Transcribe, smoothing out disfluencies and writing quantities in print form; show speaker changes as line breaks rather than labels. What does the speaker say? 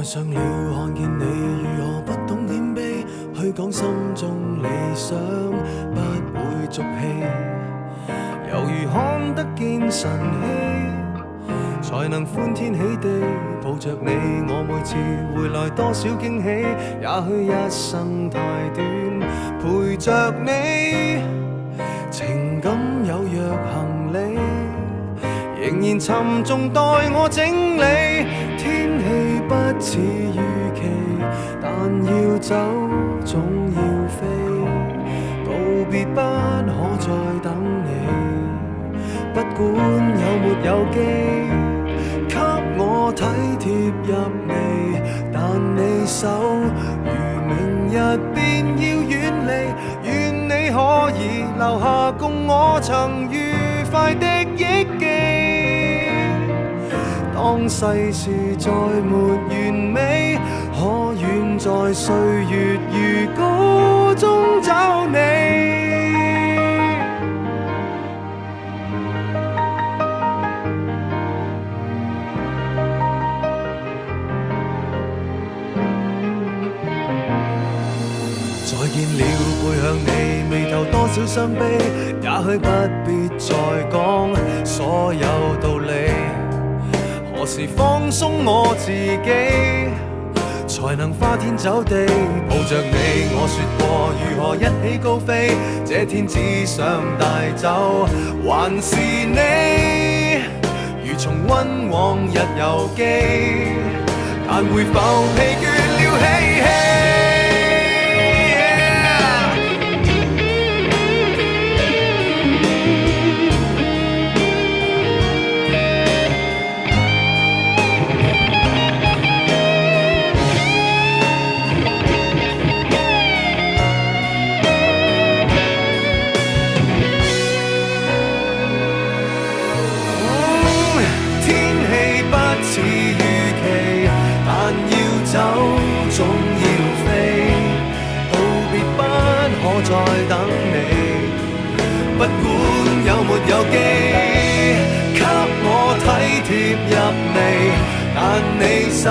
上了，看見你如何不懂謙卑，去講心中理想，不會俗氣，猶如看得見晨曦，才能歡天喜地抱着你。我每次回來多少驚喜，也許一生太短，陪着你，情感有若行李，仍然沉重待我整理。天氣不似預期，但要走總要飛，道別不可再等你，不管有沒有機，給我體貼入微，但你手如明日便要遠離，願你可以留下共我曾愉快的憶記。當世事再沒完美，可願在歲月如歌中找你。再見了，背向你，眉頭多少傷悲，也許不必再講所有道理。何時放鬆我自己，才能花天酒地抱着你？我說過如何一起高飛，這天只想帶走還是你，如重溫往日遊記，但會否疲倦了嬉戲？總要飛，道別不可再等你，不管有沒有機，給我體貼入微，但你手